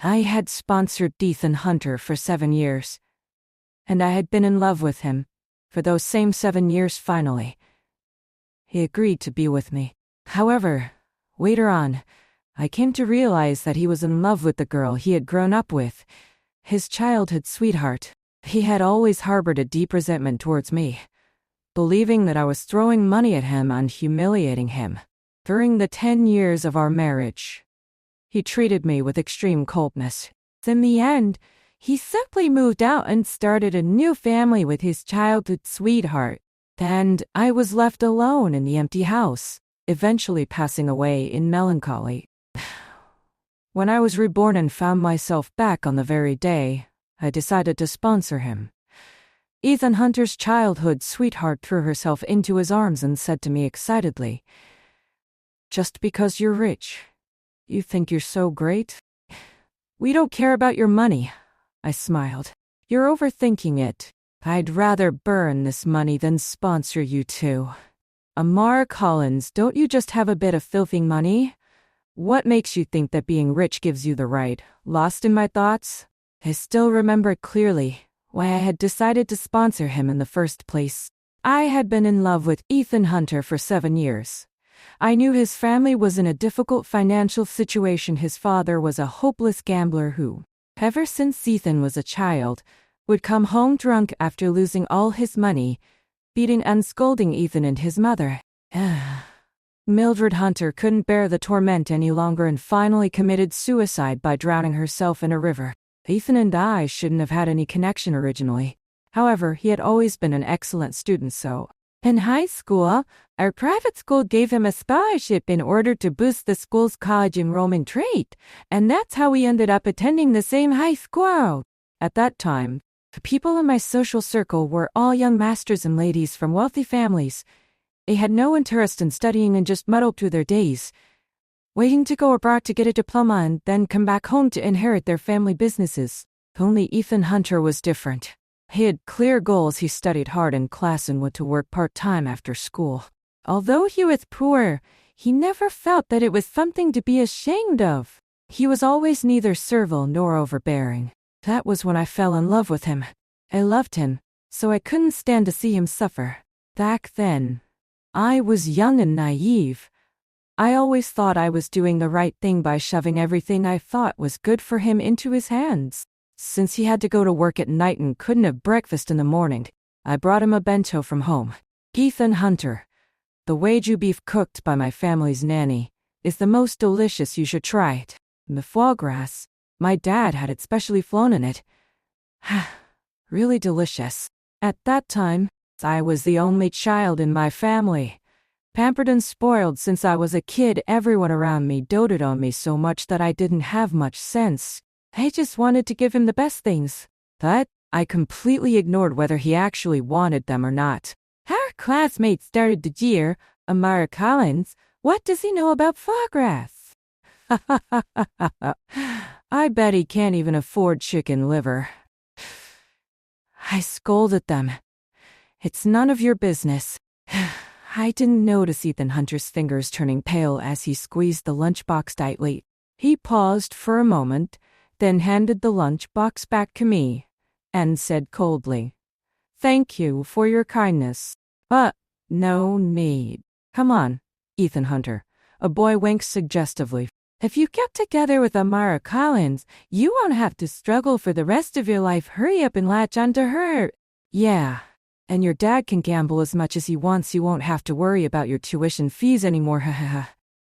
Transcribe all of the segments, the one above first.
I had sponsored Ethan Hunter for 7 years, and I had been in love with him for those same 7 years finally. He agreed to be with me. However, later on, I came to realize that he was in love with the girl he had grown up with, his childhood sweetheart. He had always harbored a deep resentment towards me, believing that I was throwing money at him and humiliating him. During the 10 years of our marriage, he treated me with extreme coldness. In the end, he simply moved out and started a new family with his childhood sweetheart, and I was left alone in the empty house, eventually passing away in melancholy. When I was reborn and found myself back on the very day, I decided to sponsor him. Ethan Hunter's childhood sweetheart threw herself into his arms and said to me excitedly, "Just because you're rich, you think you're so great? We don't care about your money." I smiled. "You're overthinking it. I'd rather burn this money than sponsor you too. Amara Collins, don't you just have a bit of filthy money? What makes you think that being rich gives you the right?" Lost in my thoughts, I still remember clearly why I had decided to sponsor him in the first place. I had been in love with Ethan Hunter for 7 years. I knew his family was in a difficult financial situation. His father was a hopeless gambler who, ever since Ethan was a child, would come home drunk after losing all his money, beating and scolding Ethan and his mother. Mildred Hunter couldn't bear the torment any longer and finally committed suicide by drowning herself in a river. Ethan and I shouldn't have had any connection originally. However, he had always been an excellent student, so in high school, our private school gave him a scholarship in order to boost the school's college enrollment rate, and that's how we ended up attending the same high school. At that time, the people in my social circle were all young masters and ladies from wealthy families. They had no interest in studying and just muddled through their days, waiting to go abroad to get a diploma and then come back home to inherit their family businesses. Only Ethan Hunter was different. He had clear goals. He studied hard in class and went to work part-time after school. Although he was poor, he never felt that it was something to be ashamed of. He was always neither servile nor overbearing. That was when I fell in love with him. I loved him, so I couldn't stand to see him suffer. Back then, I was young and naive. I always thought I was doing the right thing by shoving everything I thought was good for him into his hands. Since he had to go to work at night and couldn't have breakfast in the morning, I brought him a bento from home. Ethan Hunter, the wagyu beef cooked by my family's nanny, is the most delicious. You should try it. And the foie gras, my dad had it specially flown in it. Really delicious. At that time, I was the only child in my family. Pampered and spoiled since I was a kid, everyone around me doted on me so much that I didn't have much sense. I just wanted to give him the best things, but I completely ignored whether he actually wanted them or not. Our classmate started the jeer, "Amara Collins, what does he know about foie gras?" I bet he can't even afford chicken liver. I scolded them. "It's none of your business." I didn't notice Ethan Hunter's fingers turning pale as he squeezed the lunchbox tightly. He paused for a moment, then handed the lunchbox back to me, and said coldly, "Thank you for your kindness, but no need." "Come on, Ethan Hunter," a boy winked suggestively. "If you get together with Amara Collins, you won't have to struggle for the rest of your life. Hurry up and latch onto her." "Yeah. And your dad can gamble as much as he wants. You won't have to worry about your tuition fees anymore."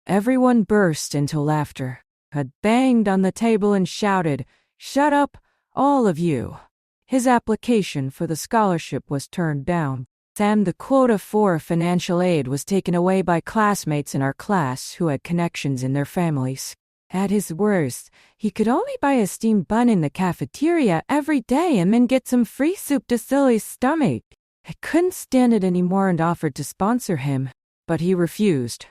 Everyone burst into laughter. I banged on the table and shouted, "Shut up, all of you." His application for the scholarship was turned down, and the quota for financial aid was taken away by classmates in our class who had connections in their families. At his worst, he could only buy a steamed bun in the cafeteria every day and then get some free soup to fill his stomach. I couldn't stand it anymore and offered to sponsor him, but he refused.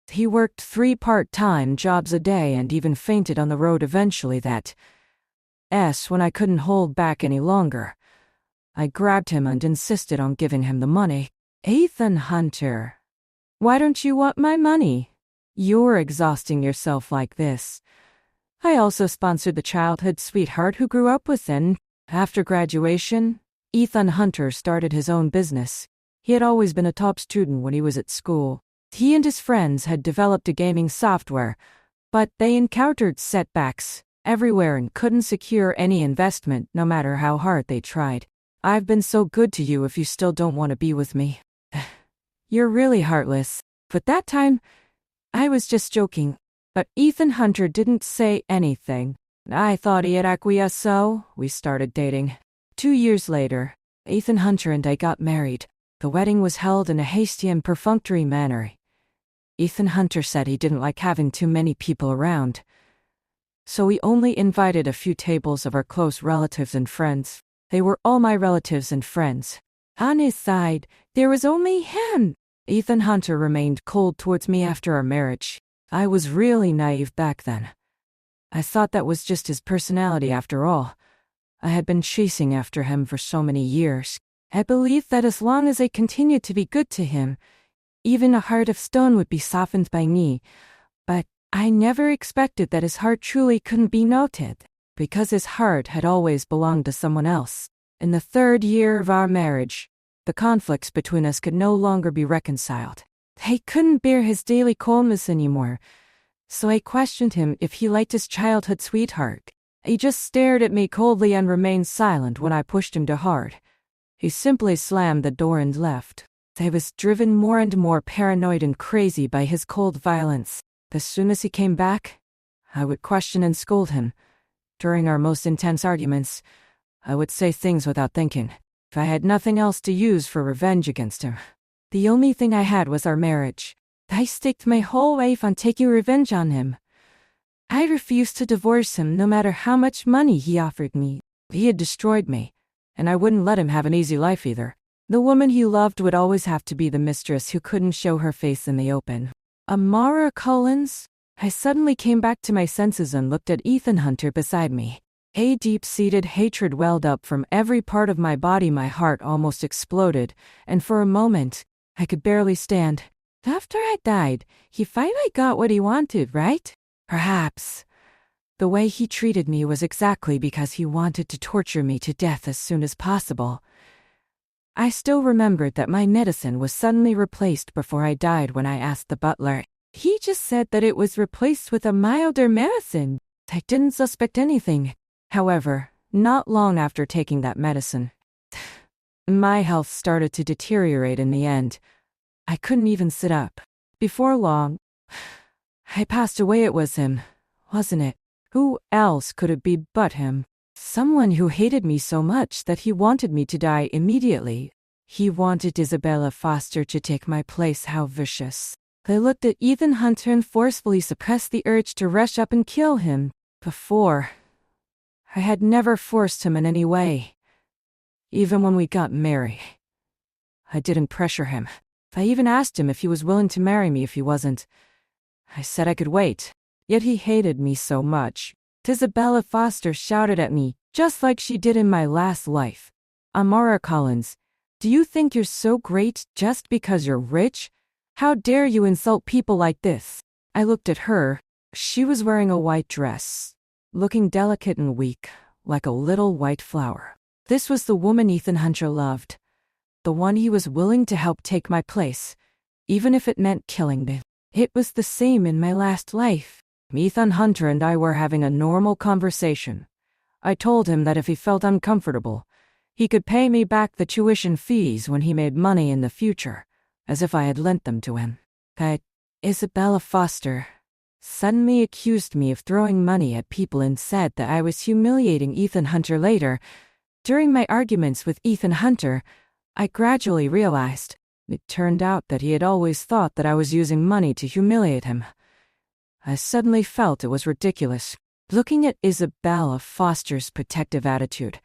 He worked 3 part-time jobs a day and even fainted on the road eventually. When I couldn't hold back any longer, I grabbed him and insisted on giving him the money. "Ethan Hunter, why don't you want my money? You're exhausting yourself like this. I also sponsored the childhood sweetheart who grew up within. After graduation, Ethan Hunter started his own business. He had always been a top student when he was at school. He and his friends had developed a gaming software, but they encountered setbacks everywhere and couldn't secure any investment no matter how hard they tried. I've been so good to you if you still don't want to be with me. You're really heartless. But that time, I was just joking. But Ethan Hunter didn't say anything. I thought he had acquiesced, so we started dating. 2 years later, Ethan Hunter and I got married. The wedding was held in a hasty and perfunctory manner. Ethan Hunter said he didn't like having too many people around, so he only invited a few tables of our close relatives and friends. They were all my relatives and friends. On his side, there was only him. Ethan Hunter remained cold towards me after our marriage. I was really naive back then. I thought that was just his personality after all. I had been chasing after him for so many years. I believed that as long as I continued to be good to him, even a heart of stone would be softened by me. But I never expected that his heart truly couldn't be noted, because his heart had always belonged to someone else. In the 3rd year of our marriage, the conflicts between us could no longer be reconciled. I couldn't bear his daily coldness anymore, so I questioned him if he liked his childhood sweetheart. He just stared at me coldly and remained silent when I pushed him too hard. He simply slammed the door and left. I was driven more and more paranoid and crazy by his cold violence. As soon as he came back, I would question and scold him. During our most intense arguments, I would say things without thinking. If I had nothing else to use for revenge against him, the only thing I had was our marriage. I staked my whole life on taking revenge on him. I refused to divorce him no matter how much money he offered me. He had destroyed me, and I wouldn't let him have an easy life either. The woman he loved would always have to be the mistress who couldn't show her face in the open. Amara Collins? I suddenly came back to my senses and looked at Ethan Hunter beside me. A deep-seated hatred welled up from every part of my body. My heart almost exploded, and for a moment, I could barely stand. After I died, he finally got what he wanted, right? Perhaps. The way he treated me was exactly because he wanted to torture me to death as soon as possible. I still remembered that my medicine was suddenly replaced before I died when I asked the butler. He just said that it was replaced with a milder medicine. I didn't suspect anything. However, not long after taking that medicine, my health started to deteriorate in the end. I couldn't even sit up. Before long, I passed away. It was him, wasn't it? Who else could it be but him? Someone who hated me so much that he wanted me to die immediately. He wanted Isabella Foster to take my place. How vicious. I looked at Ethan Hunter and forcefully suppressed the urge to rush up and kill him. Before, I had never forced him in any way. Even when we got married, I didn't pressure him. I even asked him if he was willing to marry me if he wasn't. I said I could wait. Yet he hated me so much. Isabella Foster shouted at me, just like she did in my last life. Amara Collins, do you think you're so great just because you're rich? How dare you insult people like this? I looked at her. She was wearing a white dress, looking delicate and weak, like a little white flower. This was the woman Ethan Hunter loved. The one he was willing to help take my place, even if it meant killing me. It was the same in my last life. Ethan Hunter and I were having a normal conversation. I told him that if he felt uncomfortable, he could pay me back the tuition fees when he made money in the future, as if I had lent them to him. But Isabella Foster suddenly accused me of throwing money at people and said that I was humiliating Ethan Hunter later. During my arguments with Ethan Hunter, I gradually realized it turned out that he had always thought that I was using money to humiliate him. I suddenly felt it was ridiculous. Looking at Isabella Foster's protective attitude,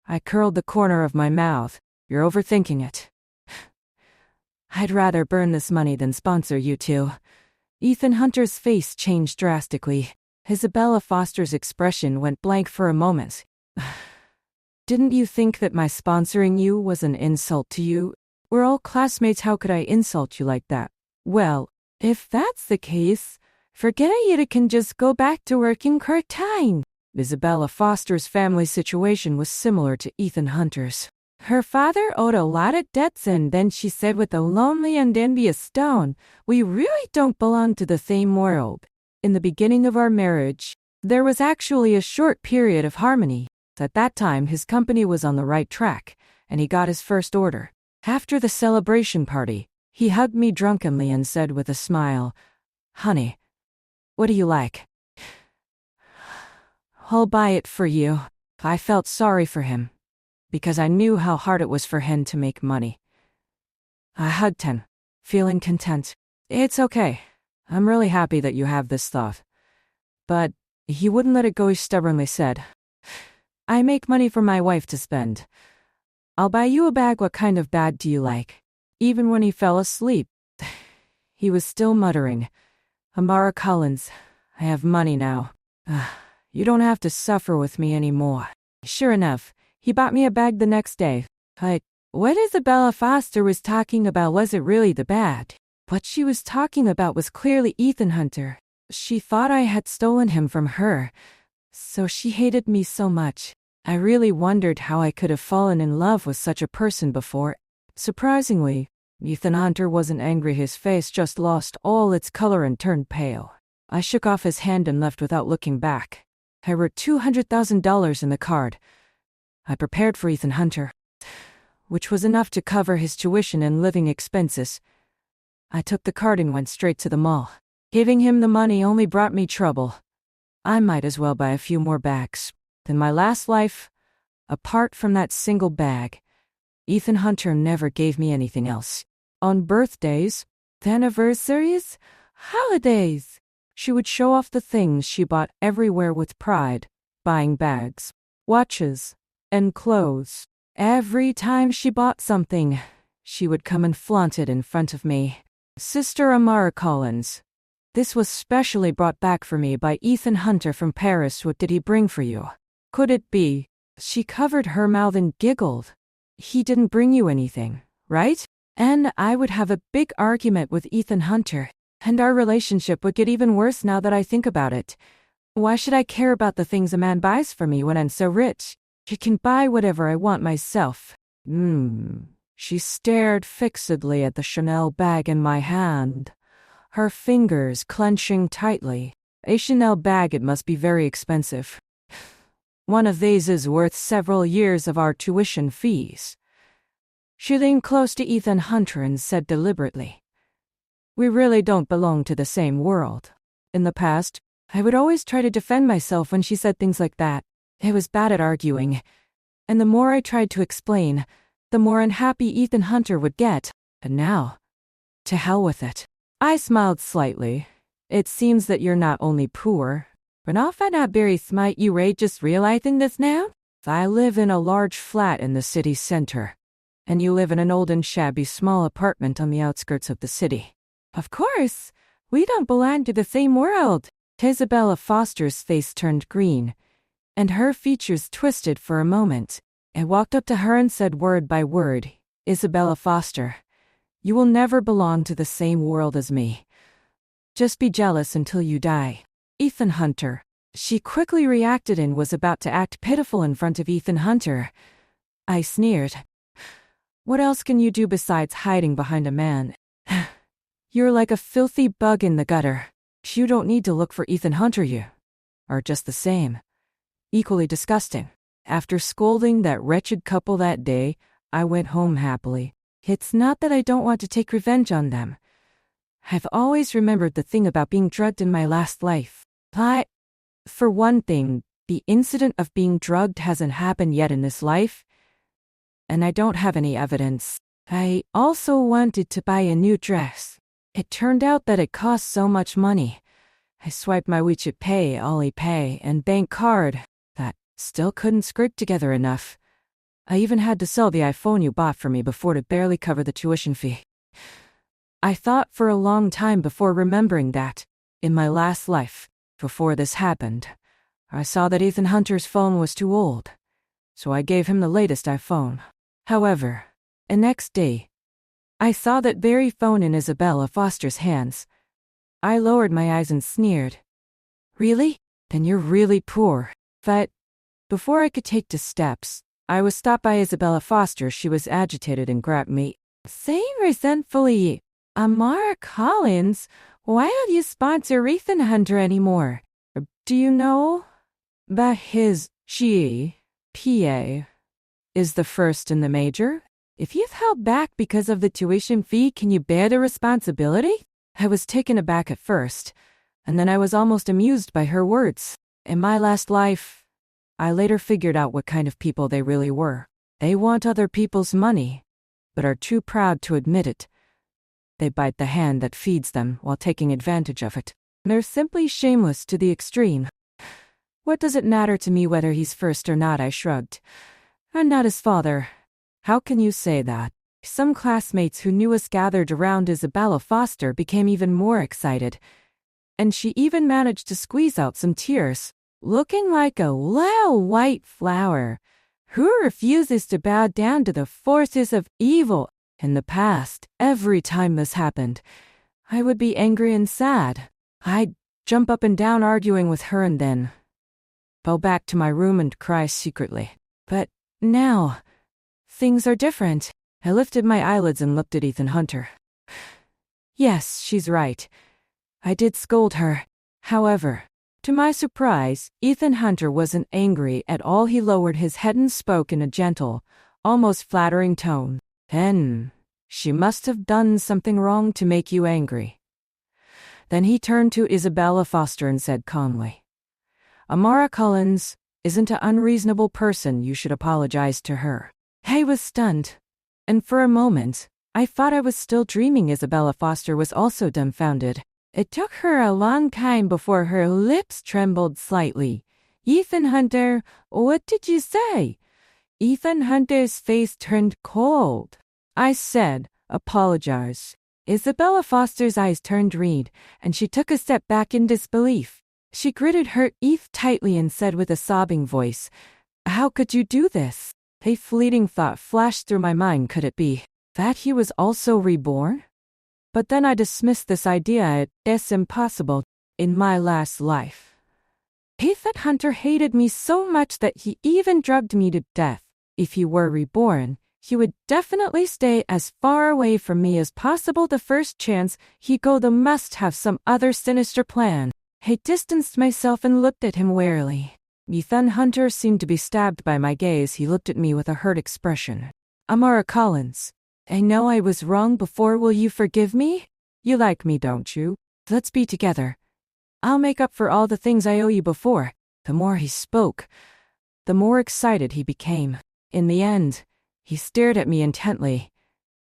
I curled the corner of my mouth. You're overthinking it. I'd rather burn this money than sponsor you two. Ethan Hunter's face changed drastically. Isabella Foster's expression went blank for a moment. Didn't you think that my sponsoring you was an insult to you? We're all classmates. How could I insult you like that? Well, if that's the case, Forget it can just go back to working part-time. Isabella Foster's family situation was similar to Ethan Hunter's. Her father owed a lot of debts, and then she said with a lonely and envious tone, "We really don't belong to the same world." In the beginning of our marriage, there was actually a short period of harmony. At that time, his company was on the right track, and he got his first order. After the celebration party, he hugged me drunkenly and said with a smile, "Honey, what do you like? I'll buy it for you." I felt sorry for him, because I knew how hard it was for him to make money. I hugged him, feeling content. "It's okay. I'm really happy that you have this thought." But he wouldn't let it go. He stubbornly said, "I make money for my wife to spend. I'll buy you a bag. What kind of bag do you like?" Even when he fell asleep, he was still muttering, "Amara Collins, I have money now. You don't have to suffer with me anymore." Sure enough, he bought me a bag the next day. What Isabella Foster was talking about wasn't really the bag. What she was talking about was clearly Ethan Hunter. She thought I had stolen him from her, so she hated me so much. I really wondered how I could have fallen in love with such a person before. Surprisingly, Ethan Hunter wasn't angry. His face just lost all its color and turned pale. I shook off his hand and left without looking back. I wrote $200,000 in the card. I prepared for Ethan Hunter, which was enough to cover his tuition and living expenses. I took the card and went straight to the mall. Giving him the money only brought me trouble. I might as well buy a few more bags. In my last life, apart from that single bag, Ethan Hunter never gave me anything else. On birthdays, anniversaries, holidays, she would show off the things she bought everywhere with pride, buying bags, watches, and clothes. Every time she bought something, she would come and flaunt it in front of me. Sister Amara Collins, this was specially brought back for me by Ethan Hunter from Paris. What did he bring for you? Could it be? She covered her mouth and giggled. He didn't bring you anything, right? And I would have a big argument with Ethan Hunter, and our relationship would get even worse now that I think about it. Why should I care about the things a man buys for me when I'm so rich? I can buy whatever I want myself. She stared fixedly at the Chanel bag in my hand, her fingers clenching tightly. A Chanel bag, it must be very expensive. One of these is worth several years of our tuition fees. She leaned close to Ethan Hunter and said deliberately, "We really don't belong to the same world." In the past, I would always try to defend myself when she said things like that. I was bad at arguing, and the more I tried to explain, the more unhappy Ethan Hunter would get. And now, to hell with it. I smiled slightly. "It seems that you're not only poor, but often not very smart. You just realizing this now? I live in a large flat in the city center, and you live in an old and shabby small apartment on the outskirts of the city. Of course, we don't belong to the same world." Isabella Foster's face turned green, and her features twisted for a moment. I walked up to her and said word by word, "Isabella Foster, you will never belong to the same world as me. Just be jealous until you die." Ethan Hunter. She quickly reacted and was about to act pitiful in front of Ethan Hunter. I sneered. "What else can you do besides hiding behind a man? You're like a filthy bug in the gutter. You don't need to look for Ethan Hunter. You are just the same. Equally disgusting." After scolding that wretched couple that day, I went home happily. It's not that I don't want to take revenge on them. I've always remembered the thing about being drugged in my last life. For one thing, the incident of being drugged hasn't happened yet in this life, and I don't have any evidence. I also wanted to buy a new dress. It turned out that it cost so much money. I swiped my WeChat Pay, Alipay, and bank card. That still couldn't scrape together enough. I even had to sell the iPhone you bought for me before to barely cover the tuition fee. I thought for a long time before remembering that, in my last life, before this happened, I saw that Ethan Hunter's phone was too old, so I gave him the latest iPhone. However, the next day, I saw that very phone in Isabella Foster's hands. I lowered my eyes and sneered. Really? Then you're really poor. But before I could take 2 steps, I was stopped by Isabella Foster. She was agitated and grabbed me, saying resentfully, Amara Collins, why don't you sponsor Ethan Hunter anymore? Do you know that she, PA, is the first in the major? If you've held back because of the tuition fee, can you bear the responsibility? I was taken aback at first, and then I was almost amused by her words. In my last life, I later figured out what kind of people they really were. They want other people's money, but are too proud to admit it. They bite the hand that feeds them while taking advantage of it. They're simply shameless to the extreme. What does it matter to me whether he's first or not? I shrugged. I'm not his father. How can you say that? Some classmates who knew us gathered around Isabella Foster became even more excited, and she even managed to squeeze out some tears, looking like a little white flower who refuses to bow down to the forces of evil. In the past, every time this happened, I would be angry and sad. I'd jump up and down arguing with her and then go back to my room and cry secretly. But now, things are different. I lifted my eyelids and looked at Ethan Hunter. Yes, she's right. I did scold her. However, to my surprise, Ethan Hunter wasn't angry at all. He lowered his head and spoke in a gentle, almost flattering tone. Then, she must have done something wrong to make you angry. Then he turned to Isabella Foster and said calmly, Amara Collins isn't an unreasonable person. You should apologize to her. I was stunned, and for a moment, I thought I was still dreaming. Isabella Foster was also dumbfounded. It took her a long time before her lips trembled slightly. Ethan Hunter, what did you say? Ethan Hunter's face turned cold. I said, apologize. Isabella Foster's eyes turned red, and she took a step back in disbelief. She gritted her teeth tightly and said with a sobbing voice, How could you do this? A fleeting thought flashed through my mind. Could it be that he was also reborn? But then I dismissed this idea. It's impossible. In my last life, Ethan Hunter hated me so much that he even drugged me to death. If he were reborn, he would definitely stay as far away from me as possible. The first chance he go, they must have some other sinister plan. I distanced myself and looked at him warily. Ethan Hunter seemed to be stabbed by my gaze. He looked at me with a hurt expression. Amara Collins, I know I was wrong before. Will you forgive me? You like me, don't you? Let's be together. I'll make up for all the things I owe you before. The more he spoke, the more excited he became. In the end, he stared at me intently,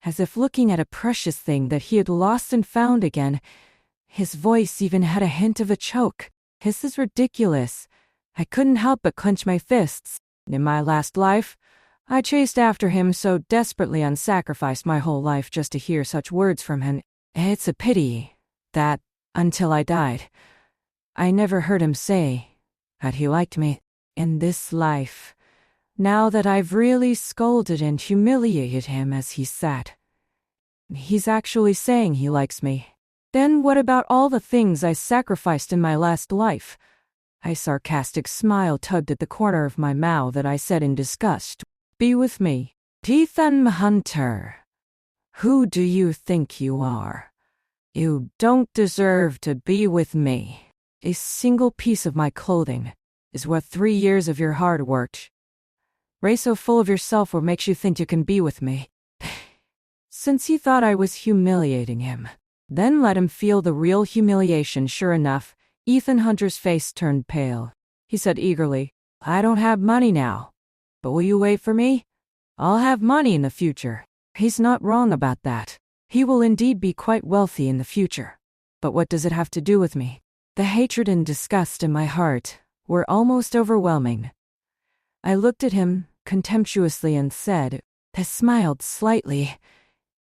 as if looking at a precious thing that he had lost and found again. His voice even had a hint of a choke. This is ridiculous. I couldn't help but clench my fists. In my last life, I chased after him so desperately and sacrificed my whole life just to hear such words from him. It's a pity that, until I died, I never heard him say that he liked me. In this life, now that I've really scolded and humiliated him as he sat, he's actually saying he likes me. Then what about all the things I sacrificed in my last life? A sarcastic smile tugged at the corner of my mouth that I said in disgust, Be with me. Ethan Hunter. Who do you think you are? You don't deserve to be with me. A single piece of my clothing is worth 3 years of your hard work. Ray, so full of yourself, what makes you think you can be with me? Since he thought I was humiliating him, then let him feel the real humiliation. Sure enough, Ethan Hunter's face turned pale. He said eagerly, I don't have money now, but will you wait for me? I'll have money in the future. He's not wrong about that. He will indeed be quite wealthy in the future. But what does it have to do with me? The hatred and disgust in my heart were almost overwhelming. I looked at him contemptuously and said, I smiled slightly.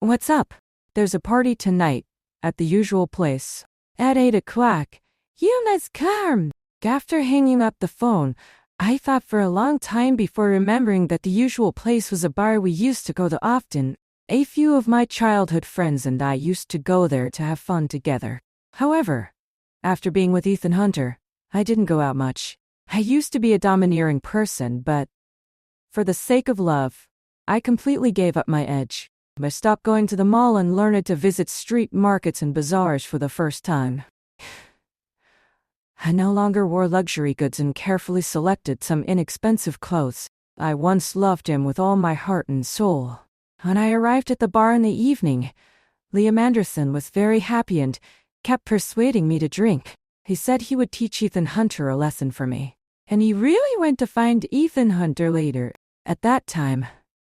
What's up? There's a party tonight, at the usual place. At 8 o'clock. You must come. After hanging up the phone, I thought for a long time before remembering that the usual place was a bar we used to go to often. A few of my childhood friends and I used to go there to have fun together. However, after being with Ethan Hunter, I didn't go out much. I used to be a domineering person, but for the sake of love, I completely gave up my edge. I stopped going to the mall and learned to visit street markets and bazaars for the first time. I no longer wore luxury goods and carefully selected some inexpensive clothes. I once loved him with all my heart and soul. When I arrived at the bar in the evening, Liam Anderson was very happy and kept persuading me to drink. He said he would teach Ethan Hunter a lesson for me. And he really went to find Ethan Hunter later. At that time,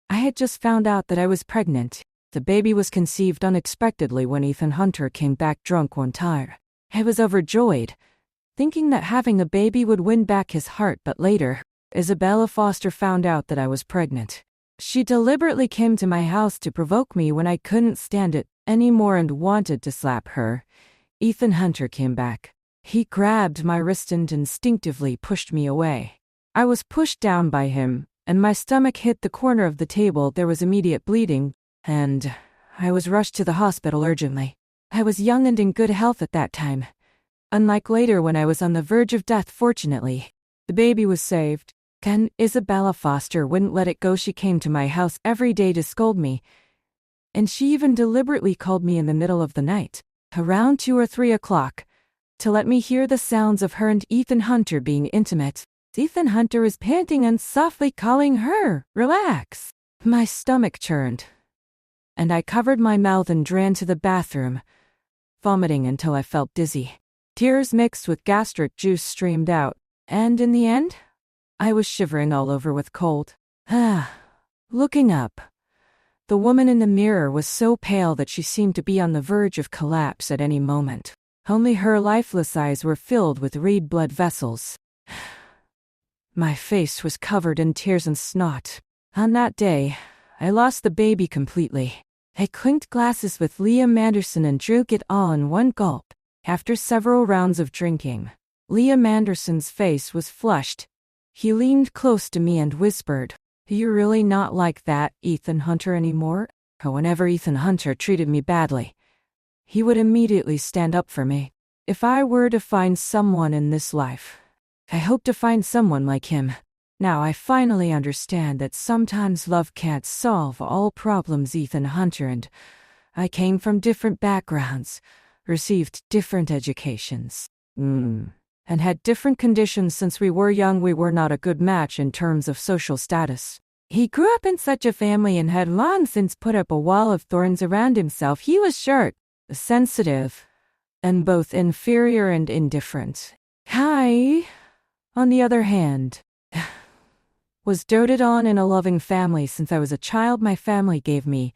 I had just found out that I was pregnant. The baby was conceived unexpectedly when Ethan Hunter came back drunk one time. I was overjoyed, thinking that having a baby would win back his heart, but later, Isabella Foster found out that I was pregnant. She deliberately came to my house to provoke me when I couldn't stand it anymore and wanted to slap her. Ethan Hunter came back. He grabbed my wrist and instinctively pushed me away. I was pushed down by him, and my stomach hit the corner of the table. There was immediate bleeding, and I was rushed to the hospital urgently. I was young and in good health at that time. Unlike later when I was on the verge of death, fortunately, the baby was saved. And Isabella Foster wouldn't let it go. She came to my house every day to scold me, and she even deliberately called me in the middle of the night, around 2 or 3 o'clock, to let me hear the sounds of her and Ethan Hunter being intimate. Ethan Hunter is panting and softly calling her, "Relax." My stomach churned, and I covered my mouth and ran to the bathroom, vomiting until I felt dizzy. Tears mixed with gastric juice streamed out, and in the end, I was shivering all over with cold. Looking up, the woman in the mirror was so pale that she seemed to be on the verge of collapse at any moment. Only her lifeless eyes were filled with red blood vessels. My face was covered in tears and snot. On that day, I lost the baby completely. I clinked glasses with Liam Anderson and drank it all in one gulp. After several rounds of drinking, Liam Anderson's face was flushed. He leaned close to me and whispered, "You're really not like that, Ethan Hunter, anymore?" Whenever Ethan Hunter treated me badly, he would immediately stand up for me. If I were to find someone in this life, I hope to find someone like him. Now I finally understand that sometimes love can't solve all problems. Ethan Hunter and I came from different backgrounds, received different educations, and had different conditions. Since we were young, we were not a good match in terms of social status. He grew up in such a family and had long since put up a wall of thorns around himself. He was short, sensitive, and both inferior and indifferent. I, on the other hand, was doted on in a loving family. Since I was a child, my family gave me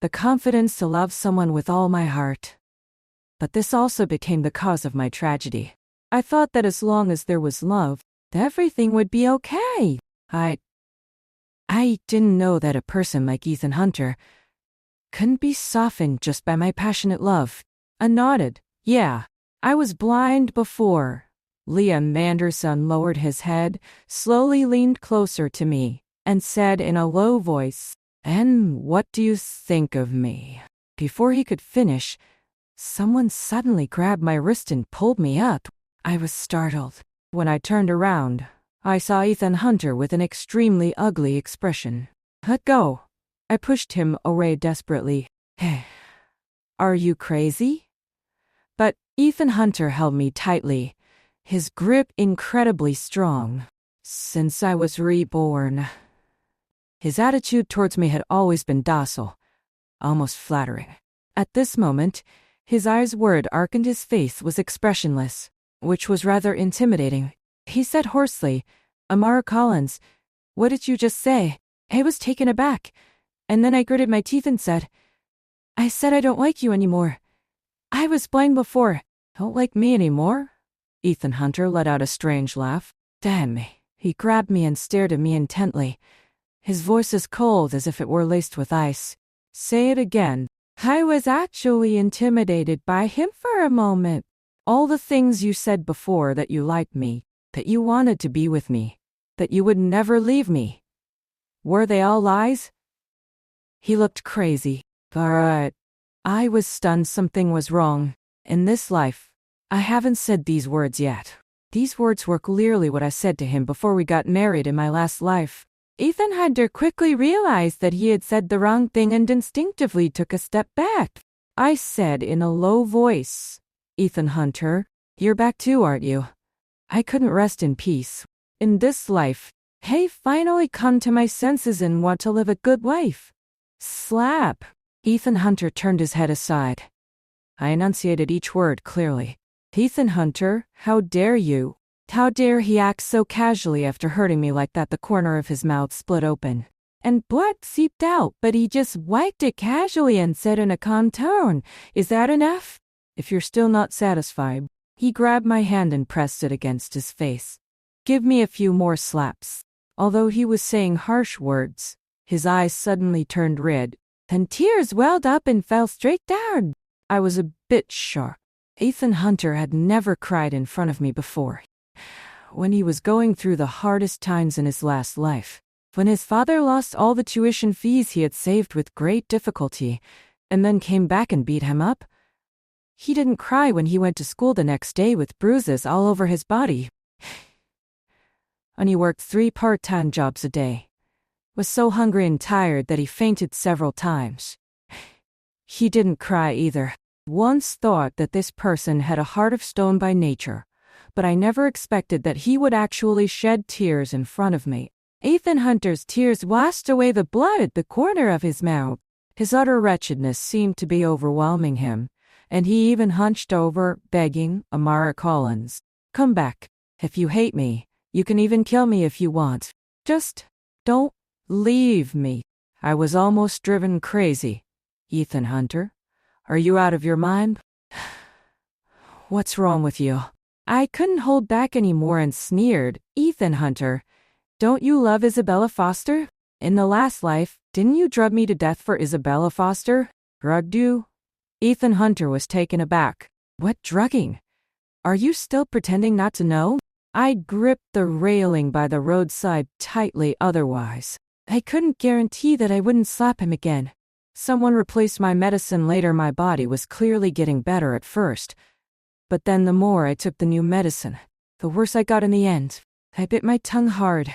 the confidence to love someone with all my heart. But this also became the cause of my tragedy. I thought that as long as there was love, everything would be okay. I didn't know that a person like Ethan Hunter couldn't be softened just by my passionate love. I nodded. Yeah, I was blind before. Liam Anderson lowered his head, slowly leaned closer to me, and said in a low voice, "And what do you think of me?" Before he could finish, someone suddenly grabbed my wrist and pulled me up. I was startled. When I turned around, I saw Ethan Hunter with an extremely ugly expression. "Let go." I pushed him away desperately. "Hey, are you crazy?" But Ethan Hunter held me tightly, his grip incredibly strong. Since I was reborn, his attitude towards me had always been docile, almost flattering. At this moment, his eyes were dark and his face was expressionless, which was rather intimidating. He said hoarsely, "Amara Collins, what did you just say?" I was taken aback, and then I gritted my teeth and said, "I said I don't like you anymore. I was blind before. Don't like me anymore?" Ethan Hunter let out a strange laugh. Damn me. He grabbed me and stared at me intently, his voice as cold as if it were laced with ice. "Say it again." I was actually intimidated by him for a moment. "All the things you said before, that you liked me, that you wanted to be with me, that you would never leave me, were they all lies?" He looked crazy. But I was stunned. Something was wrong. In this life, I haven't said these words yet. These words were clearly what I said to him before we got married in my last life. Ethan Hunter quickly realized that he had said the wrong thing and instinctively took a step back. I said in a low voice, "Ethan Hunter, you're back too, aren't you?" I couldn't rest in peace. In this life, I finally come to my senses and want to live a good life. Slap. Ethan Hunter turned his head aside. I enunciated each word clearly. "Ethan Hunter, how dare you? How dare he act so casually after hurting me like that?" The corner of his mouth split open, and blood seeped out, but he just wiped it casually and said in a calm tone, "Is that enough? If you're still not satisfied." He grabbed my hand and pressed it against his face. "Give me a few more slaps." Although he was saying harsh words, his eyes suddenly turned red, and tears welled up and fell straight down. I was a bit shocked. Ethan Hunter had never cried in front of me before. When he was going through the hardest times in his last life, when his father lost all the tuition fees he had saved with great difficulty, and then came back and beat him up, he didn't cry when he went to school the next day with bruises all over his body. And he worked 3 part-time jobs a day, was so hungry and tired that he fainted several times. He didn't cry either. Once thought that this person had a heart of stone by nature, but I never expected that he would actually shed tears in front of me. Ethan Hunter's tears washed away the blood at the corner of his mouth. His utter wretchedness seemed to be overwhelming him, and he even hunched over, begging, "Amara Collins, come back. If you hate me, you can even kill me if you want. Just don't leave me." I was almost driven crazy. "Ethan Hunter, are you out of your mind? What's wrong with you?" I couldn't hold back anymore and sneered, "Ethan Hunter, don't you love Isabella Foster? In the last life, didn't you drug me to death for Isabella Foster?" "Drugged you?" Ethan Hunter was taken aback. "What drugging? Are you still pretending not to know?" I gripped the railing by the roadside tightly, otherwise I couldn't guarantee that I wouldn't slap him again. Someone replaced my medicine later. My body was clearly getting better at first, but then the more I took the new medicine, the worse I got in the end. I bit my tongue hard,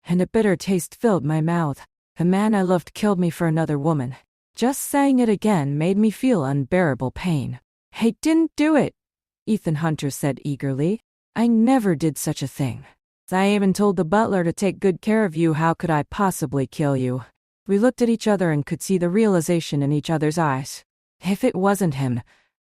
and a bitter taste filled my mouth. The man I loved killed me for another woman. Just saying it again made me feel unbearable pain. "I didn't do it," Ethan Hunter said eagerly. "I never did such a thing. I even told the butler to take good care of you. How could I possibly kill you?" We looked at each other and could see the realization in each other's eyes. If it wasn't him,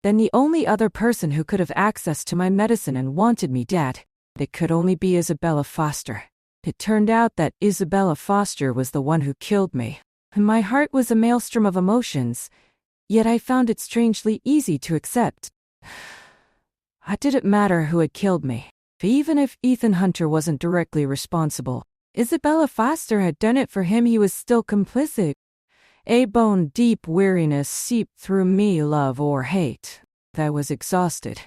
then the only other person who could have access to my medicine and wanted me dead, it could only be Isabella Foster. It turned out that Isabella Foster was the one who killed me. My heart was a maelstrom of emotions, yet I found it strangely easy to accept. It didn't matter who had killed me. Even if Ethan Hunter wasn't directly responsible, Isabella Foster had done it for him. He was still complicit. A bone-deep weariness seeped through me, love or hate. I was exhausted.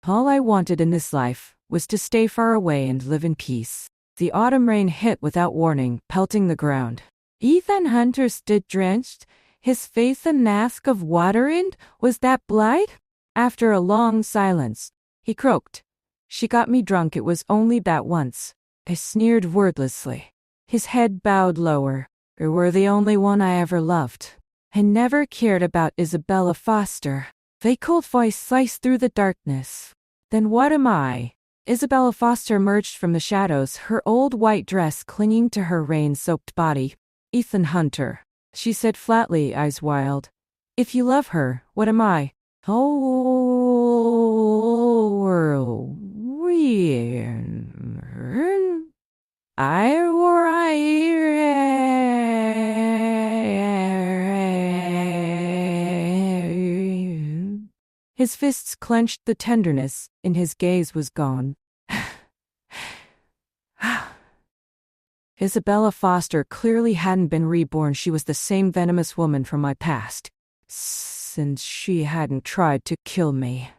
All I wanted in this life was to stay far away and live in peace. The autumn rain hit without warning, pelting the ground. Ethan Hunter stood drenched, his face a mask of water. And was that blood? After a long silence, he croaked, "She got me drunk. It was only that once." I sneered wordlessly. His head bowed lower. "You were the only one I ever loved. I never cared about Isabella Foster." A cold voice sliced through the darkness. "Then what am I?" Isabella Foster emerged from the shadows, her old white dress clinging to her rain-soaked body. "Ethan Hunter," she said flatly, eyes wild. "If you love her, what am I?" His fists clenched, the tenderness in his gaze was gone. Isabella Foster clearly hadn't been reborn. She was the same venomous woman from my past. Since she hadn't tried to kill me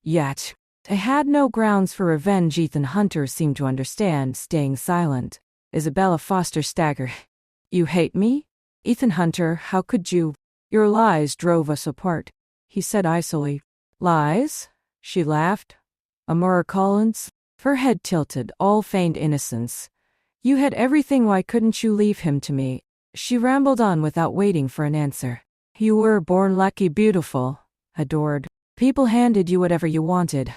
yet, I had no grounds for revenge. Ethan Hunter seemed to understand, staying silent. Isabella Foster staggered. "You hate me? Ethan Hunter, how could you?" "Your lies drove us apart," he said icily. Lies? She laughed. Amora Collins? Her head tilted, all feigned innocence. You had everything, why couldn't you leave him to me? She rambled on without waiting for an answer. You were born lucky, beautiful, adored. People handed you whatever you wanted.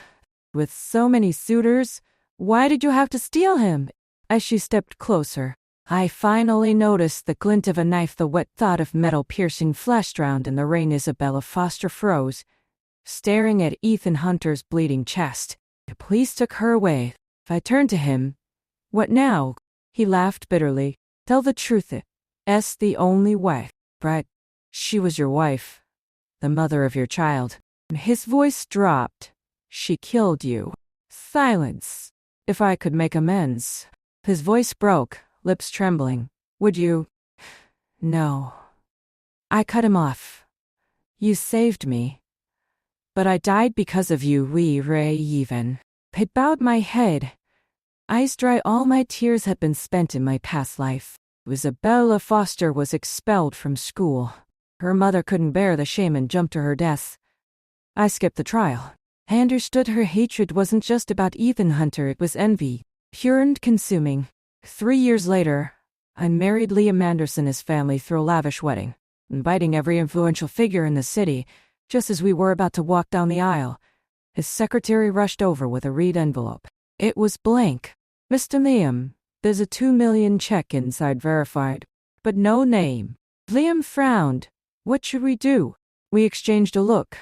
With so many suitors, why did you have to steal him? As she stepped closer, I finally noticed the glint of a knife. The wet thought of metal piercing flashed round in the rain. Isabella Foster froze, staring at Ethan Hunter's bleeding chest. The police took her away. I turned to him. What now? He laughed bitterly. Tell the truth, it's the only way, right? She was your wife, the mother of your child. His voice dropped. She killed you. Silence. If I could make amends. His voice broke, lips trembling. Would you? No. I cut him off. You saved me. But I died because of you, even. I bowed my head. Eyes dry, all my tears had been spent in my past life. Isabella Foster was expelled from school. Her mother couldn't bear the shame and jumped to her death. I skipped the trial. I understood her hatred wasn't just about Ethan Hunter, it was envy, pure and consuming. 3 years later, I married Liam Anderson's family through a lavish wedding, inviting every influential figure in the city. Just as we were about to walk down the aisle, his secretary rushed over with a red envelope. It was blank. Mr. Liam, there's a $2 million check inside, verified, but no name. Liam frowned. What should we do? We exchanged a look,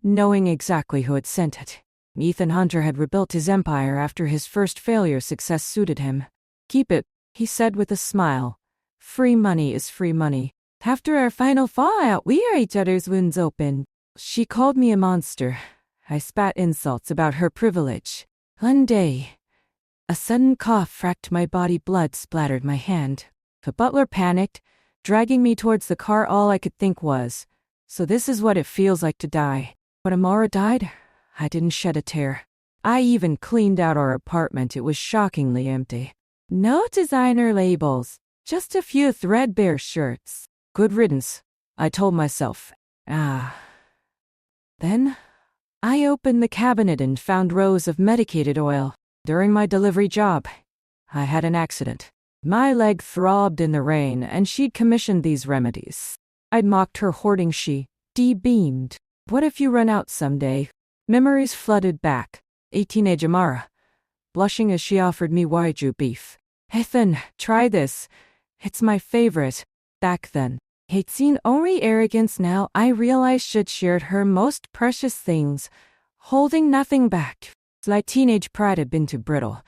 knowing exactly who had sent it. Ethan Hunter had rebuilt his empire after his first failure. Success suited him. Keep it, he said with a smile. Free money is free money. After our final fallout, we are each other's wounds open. She called me a monster. I spat insults about her privilege. One day, a sudden cough racked my body. Blood splattered my hand. The butler panicked, dragging me towards the car. All I could think was, so this is what it feels like to die. When Amara died, I didn't shed a tear. I even cleaned out our apartment. It was shockingly empty. No designer labels, just a few threadbare shirts. Good riddance, I told myself. Then, I opened the cabinet and found rows of medicated oil. During my delivery job, I had an accident. My leg throbbed in the rain, and she'd commissioned these remedies. I'd mocked her hoarding. She beamed. What if you run out someday? Memories flooded back. A teenage Amara, blushing as she offered me Waiju beef. Ethan, try this. It's my favorite. Back then, I'd seen only arrogance. Now I realized she'd shared her most precious things, holding nothing back. My teenage pride had been too brittle.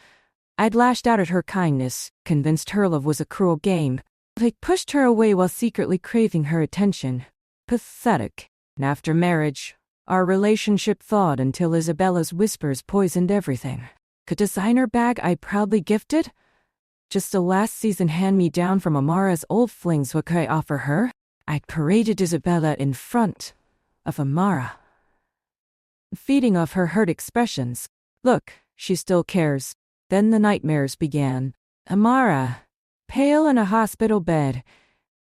I'd lashed out at her kindness, convinced her love was a cruel game. I'd pushed her away while secretly craving her attention. Pathetic. And after marriage, our relationship thawed until Isabella's whispers poisoned everything. A designer bag I proudly gifted? Just a last season hand-me-down from Amara's old flings. What could I offer her? I'd paraded Isabella in front of Amara, feeding off her hurt expressions. Look, she still cares. Then the nightmares began. Amara, pale in a hospital bed,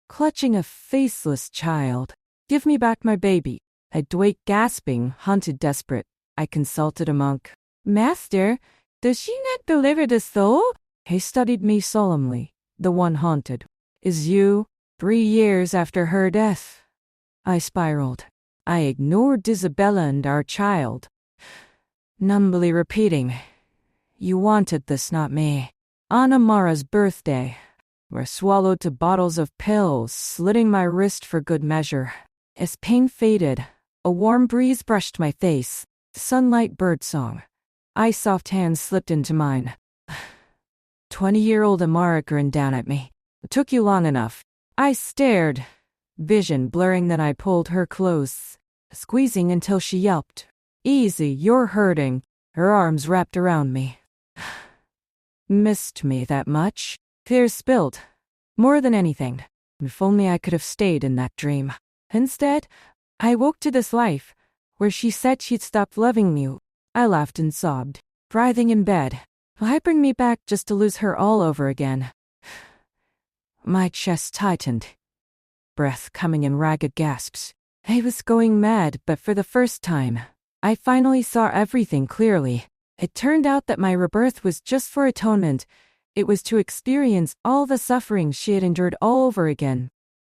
clutching a faceless child. Give me back my baby. I'd wait, gasping, haunted, desperate. I consulted a monk. Master, does she not deliver the soul? He studied me solemnly. The one haunted is you. 3 years after her death, I spiraled. I ignored Isabella and our child, numbly repeating, you wanted this, not me. On Amara's birthday, we're swallowed to bottles of pills, slitting my wrist for good measure. As pain faded, a warm breeze brushed my face. Sunlight birdsong. Ice-soft hands slipped into mine. 20-year-old Amara grinned down at me. It took you long enough. I stared, vision blurring. Then I pulled her close, squeezing until she yelped. Easy, you're hurting. Her arms wrapped around me. Missed me that much? Tears spilled. More than anything. If only I could have stayed in that dream. Instead, I woke to this life, where she said she'd stopped loving me. I laughed and sobbed, writhing in bed. Why bring me back just to lose her all over again? My chest tightened, breath coming in ragged gasps. I was going mad, but for the first time, I finally saw everything clearly. It turned out that my rebirth was just for atonement. It was to experience all the suffering she had endured all over again,